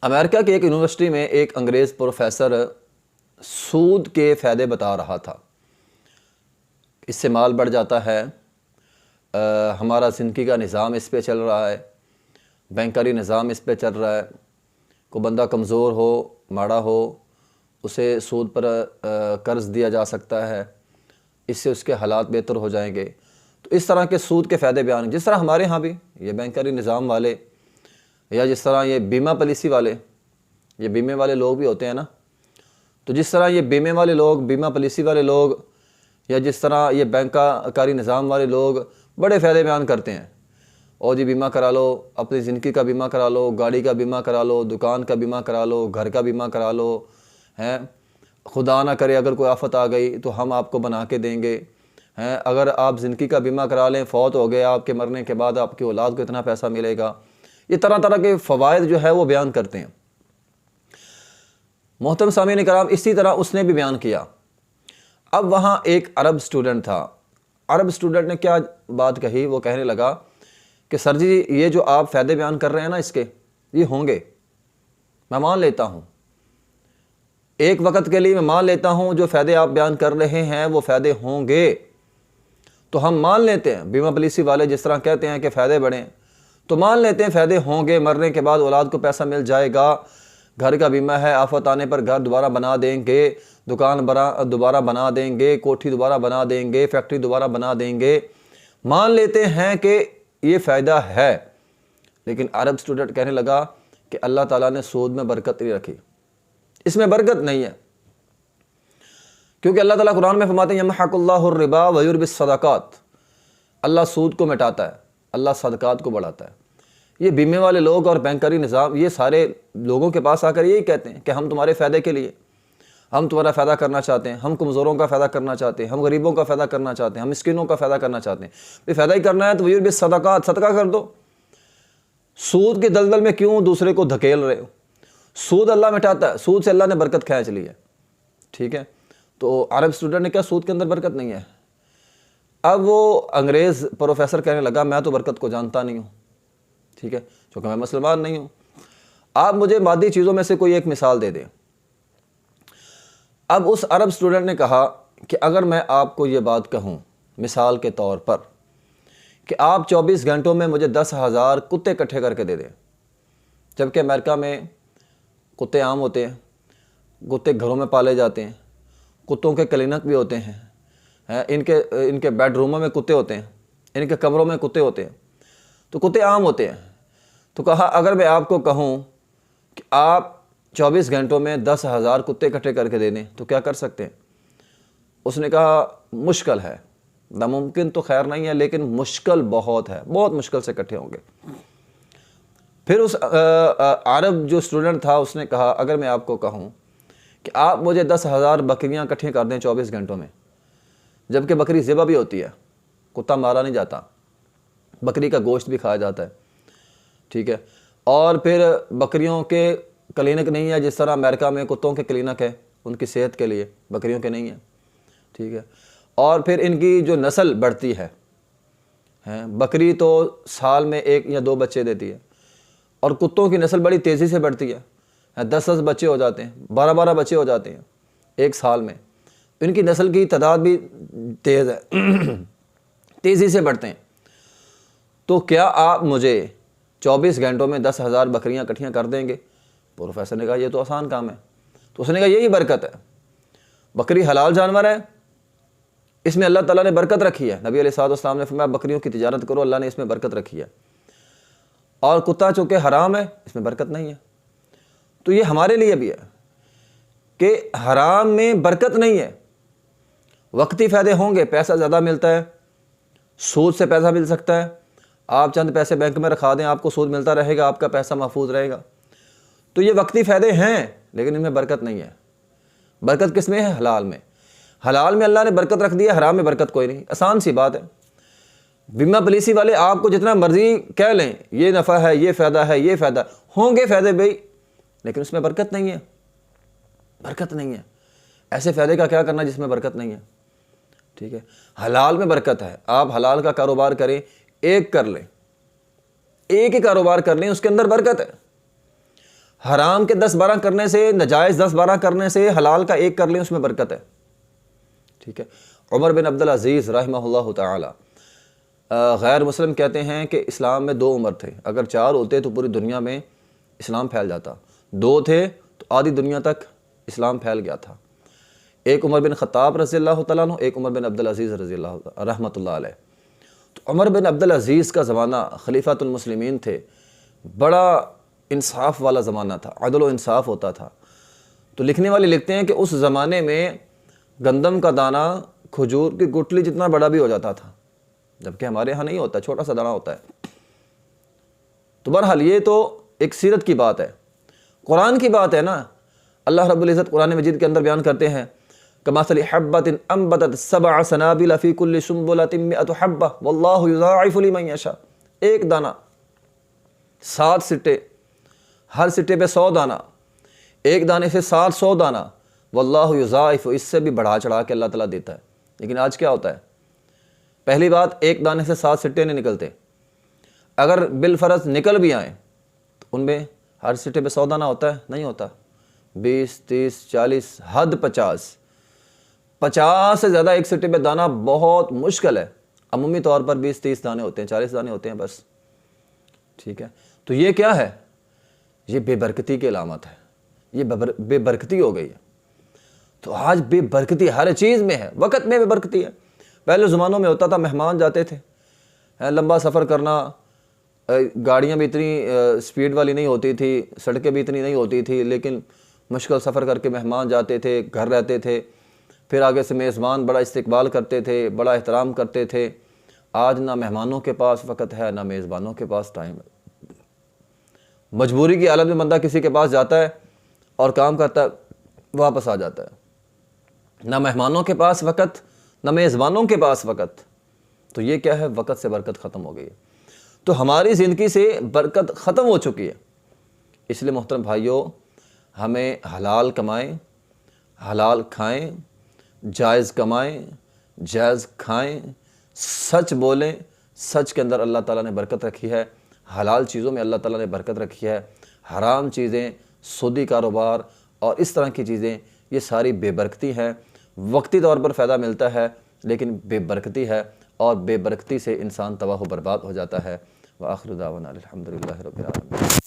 امریکہ کی ایک یونیورسٹی میں ایک انگریز پروفیسر سود کے فائدے بتا رہا تھا۔ اس سے مال بڑھ جاتا ہے، ہمارا زندگی کا نظام اس پہ چل رہا ہے، بینکاری نظام اس پہ چل رہا ہے۔ کوئی بندہ کمزور ہو، ماڑا ہو، اسے سود پر قرض دیا جا سکتا ہے، اس سے اس کے حالات بہتر ہو جائیں گے۔ تو اس طرح کے سود کے فائدے بیان، جس طرح ہمارے ہاں بھی یہ بینکاری نظام والے، یا جس طرح یہ بیمہ پالیسی والے، یہ بیمے والے لوگ بھی ہوتے ہیں نا، تو جس طرح یہ بیمے والے لوگ، بیمہ پالیسی والے لوگ، یا جس طرح یہ بینکاری نظام والے لوگ بڑے فائدے بیان کرتے ہیں، اور جی بیمہ کرا لو، اپنی زندگی کا بیمہ کرا لو، گاڑی کا بیمہ کرا لو، دکان کا بیمہ کرا لو، گھر کا بیمہ کرا لو، ہیں خدا نہ کرے اگر کوئی آفت آ گئی تو ہم آپ کو بنا کے دیں گے، ہیں اگر آپ زندگی کا بیمہ کرا لیں، فوت ہو گئے، آپ کے مرنے کے بعد آپ کی اولاد کو اتنا پیسہ ملے گا۔ یہ طرح طرح کے فوائد جو ہے وہ بیان کرتے ہیں۔ محترم سامعین کرام، اسی طرح اس نے بھی بیان کیا۔ اب وہاں ایک عرب سٹوڈنٹ تھا۔ عرب سٹوڈنٹ نے کیا بات کہی؟ وہ کہنے لگا کہ سر جی یہ جو آپ فائدے بیان کر رہے ہیں نا اس کے، یہ ہوں گے، میں مان لیتا ہوں، ایک وقت کے لیے میں مان لیتا ہوں جو فائدے آپ بیان کر رہے ہیں وہ فائدے ہوں گے، تو ہم مان لیتے ہیں۔ بیمہ پالیسی والے جس طرح کہتے ہیں کہ فائدے بڑھیں، تو مان لیتے ہیں فائدے ہوں گے، مرنے کے بعد اولاد کو پیسہ مل جائے گا، گھر کا بیمہ ہے، آفت آنے پر گھر دوبارہ بنا دیں گے، دکان دوبارہ بنا دیں گے، کوٹھی دوبارہ بنا دیں گے، فیکٹری دوبارہ بنا دیں گے، مان لیتے ہیں کہ یہ فائدہ ہے۔ لیکن عرب سٹوڈنٹ کہنے لگا کہ اللہ تعالیٰ نے سود میں برکت نہیں رکھی، اس میں برکت نہیں ہے، کیونکہ اللہ تعالیٰ قرآن میں فرماتے ہیں یمحق اللہ الربا ویربی الصدقات، اللہ سود کو مٹاتا ہے، اللہ صدقات کو بڑھاتا ہے۔ یہ بیمے والے لوگ اور بینکاری نظام، یہ سارے لوگوں کے پاس آ کر یہی کہتے ہیں کہ ہم تمہارے فائدے کے لیے، ہم تمہارا فائدہ کرنا چاہتے ہیں، ہم کمزوروں کا فائدہ کرنا چاہتے ہیں، ہم غریبوں کا فائدہ کرنا چاہتے ہیں، ہم مسکینوں کا فائدہ کرنا چاہتے ہیں۔ یہ فائدہ ہی کرنا ہے تو ویربی الصدقات، صدقہ کر دو۔ سود کے دلدل میں کیوں دوسرے کو دھکیل رہے ہو؟ سود اللہ مٹاتا ہے، سود سے اللہ نے برکت کھینچ لی ہے، ٹھیک ہے؟ تو عرب سٹوڈنٹ نے کہا سود کے اندر برکت نہیں ہے۔ اب وہ انگریز پروفیسر کہنے لگا میں تو برکت کو جانتا نہیں ہوں، ٹھیک ہے، چونکہ میں مسلمان نہیں ہوں، آپ مجھے مادی چیزوں میں سے کوئی ایک مثال دے دیں۔ اب اس عرب سٹوڈنٹ نے کہا کہ اگر میں آپ کو یہ بات کہوں مثال کے طور پر کہ آپ 24 گھنٹوں میں مجھے 10,000 کتے اکٹھے کر کے دے دیں، جبکہ امریکہ میں کتے عام ہوتے ہیں، کتے گھروں میں پالے جاتے ہیں، کتوں کے کلینک بھی ہوتے ہیں، ان کے بیڈ روموں میں کتے ہوتے ہیں، ان کے کمروں میں کتے ہوتے ہیں، تو کتے عام ہوتے ہیں۔ تو کہا اگر میں آپ کو کہوں کہ آپ 24 گھنٹوں میں 10,000 کتے اکٹھے کر کے دے دیں تو کیا کر سکتے ہیں؟ اس نے کہا مشکل ہے، ناممکن تو خیر نہیں ہے لیکن مشکل بہت ہے، بہت مشکل سے اکٹھے ہوں گے۔ پھر اس عرب جو اسٹوڈنٹ تھا اس نے کہا اگر میں آپ کو کہوں کہ آپ مجھے 10,000 بکریاں اکٹھے کر دیں 24 گھنٹوں میں، جبکہ بکری ذبح بھی ہوتی ہے، کتا مارا نہیں جاتا، بکری کا گوشت بھی کھایا جاتا ہے، ٹھیک ہے، اور پھر بکریوں کے کلینک نہیں ہے جس طرح امریکہ میں کتوں کے کلینک ہے ان کی صحت کے لیے، بکریوں کے نہیں ہے، ٹھیک ہے، اور پھر ان کی جو نسل بڑھتی ہے، بکری تو سال میں 1 یا 2 بچے دیتی ہے، اور کتوں کی نسل بڑی تیزی سے بڑھتی ہے، 10 بچے ہو جاتے ہیں، 12 بچے ہو جاتے ہیں ایک سال میں، ان کی نسل کی تعداد بھی تیز ہے، تیزی سے بڑھتے ہیں۔ تو کیا آپ مجھے 24 گھنٹوں میں 10,000 بکریاں اکٹھیاں کر دیں گے؟ پروفیسر نے کہا یہ تو آسان کام ہے۔ تو اس نے کہا یہی برکت ہے، بکری حلال جانور ہے، اس میں اللہ تعالیٰ نے برکت رکھی ہے، نبی علیہ الصلوۃ والسلام نے فرمایا بکریوں کی تجارت کرو، اللہ نے اس میں برکت رکھی ہے، اور کتا چونکہ حرام ہے اس میں برکت نہیں ہے۔ تو یہ ہمارے لیے بھی ہے کہ حرام میں برکت نہیں ہے، وقتی فائدے ہوں گے، پیسہ زیادہ ملتا ہے، سود سے پیسہ مل سکتا ہے، آپ چند پیسے بینک میں رکھا دیں آپ کو سود ملتا رہے گا، آپ کا پیسہ محفوظ رہے گا، تو یہ وقتی فائدے ہیں لیکن ان میں برکت نہیں ہے۔ برکت کس میں ہے؟ حلال میں۔ حلال میں اللہ نے برکت رکھ دی ہے، حرام میں برکت کوئی نہیں، آسان سی بات ہے۔ بیمہ پالیسی والے آپ کو جتنا مرضی کہہ لیں یہ نفع ہے، یہ فائدہ ہے، یہ فائدہ، ہوں گے فائدے بھائی، لیکن اس میں برکت نہیں ہے، برکت نہیں ہے۔ ایسے فائدے کا کیا کرنا جس میں برکت نہیں ہے، ٹھیک ہے۔ حلال میں برکت ہے، آپ حلال کا کاروبار کریں، ایک کر لیں، ایک ہی کاروبار کر لیں، اس کے اندر برکت ہے۔ حرام کے 10-12 کرنے سے، ناجائز 10-12 کرنے سے حلال کا ایک کر لیں، اس میں برکت ہے، ٹھیک ہے۔ عمر بن عبدالعزیز رحمہ اللہ تعالی غیر مسلم کہتے ہیں کہ اسلام میں 2 عمر تھے، اگر 4 ہوتے تو پوری دنیا میں اسلام پھیل جاتا، 2 تھے تو آدھی دنیا تک اسلام پھیل گیا تھا۔ ایک عمر بن خطاب رضی اللہ تعالیٰ عنہ، ایک عمر بن عبدالعزیز رضی اللہ رحمۃ اللہ علیہ۔ تو عمر بن عبدالعزیز کا زمانہ خلیفۃ المسلمین تھے، بڑا انصاف والا زمانہ تھا، عدل و انصاف ہوتا تھا۔ تو لکھنے والے لکھتے ہیں کہ اس زمانے میں گندم کا دانہ کھجور کی گٹلی جتنا بڑا بھی ہو جاتا تھا، جبکہ ہمارے ہاں نہیں ہوتا، چھوٹا سا دانہ ہوتا ہے۔ تو بہرحال یہ تو ایک سیرت کی بات ہے، قرآن کی بات ہے نا۔ اللہ رب العزت قرآن مجید کے اندر بیان کرتے ہیں کمثل حبۃ انبتت 7 سنابل فی کل سنبلۃ 100 حبۃ واللہ یضاعف لمن یشاء۔ ایک دانہ، 7 سٹے، ہر سٹے پہ 100 دانہ، ایک دانے سے 700 دانہ، واللہ یضاعف، اس سے بھی بڑھا چڑھا کے اللہ تعالیٰ دیتا ہے۔ لیکن آج کیا ہوتا ہے؟ پہلی بات، ایک دانے سے 7 سٹے نہیں نکلتے، اگر بالفرض نکل بھی آئیں تو ان میں ہر سٹے پہ 100 دانہ ہوتا ہے؟ نہیں ہوتا، 20 30 40 حد 50 سے زیادہ ایک سٹے پہ دانہ بہت مشکل ہے۔ عمومی طور پر 20 30 دانے ہوتے ہیں، 40 دانے ہوتے ہیں بس، ٹھیک ہے۔ تو یہ کیا ہے؟ یہ بے برکتی کی علامت ہے، یہ بے برکتی ہو گئی ہے۔ تو آج بے برکتی ہر چیز میں ہے، وقت میں بے برکتی ہے۔ پہلے زمانوں میں ہوتا تھا مہمان جاتے تھے، لمبا سفر کرنا، گاڑیاں بھی اتنی سپیڈ والی نہیں ہوتی تھی، سڑکیں بھی اتنی نہیں ہوتی تھی، لیکن مشکل سفر کر کے مہمان جاتے تھے، گھر رہتے تھے، پھر آگے سے میزبان بڑا استقبال کرتے تھے، بڑا احترام کرتے تھے۔ آج نہ مہمانوں کے پاس وقت ہے، نہ میزبانوں کے پاس ٹائم ہے۔ مجبوری کی حالت میں بندہ کسی کے پاس جاتا ہے اور کام کرتا ہے، واپس آ جاتا ہے، نہ مہمانوں کے پاس وقت، نہ میزبانوں کے پاس وقت۔ تو یہ کیا ہے؟ وقت سے برکت ختم ہو گئی ہے۔ تو ہماری زندگی سے برکت ختم ہو چکی ہے۔ اس لیے محترم بھائیوں، ہمیں حلال کمائیں، حلال کھائیں، جائز کمائیں، جائز کھائیں، سچ بولیں۔ سچ کے اندر اللہ تعالیٰ نے برکت رکھی ہے، حلال چیزوں میں اللہ تعالیٰ نے برکت رکھی ہے۔ حرام چیزیں، سودی کاروبار اور اس طرح کی چیزیں، یہ ساری بے برکتی ہیں۔ وقتی طور پر فائدہ ملتا ہے لیکن بے برکتی ہے، اور بے برکتی سے انسان تباہ و برباد ہو جاتا ہے۔ وآخر دعوانا الحمدللہ رب العالمین۔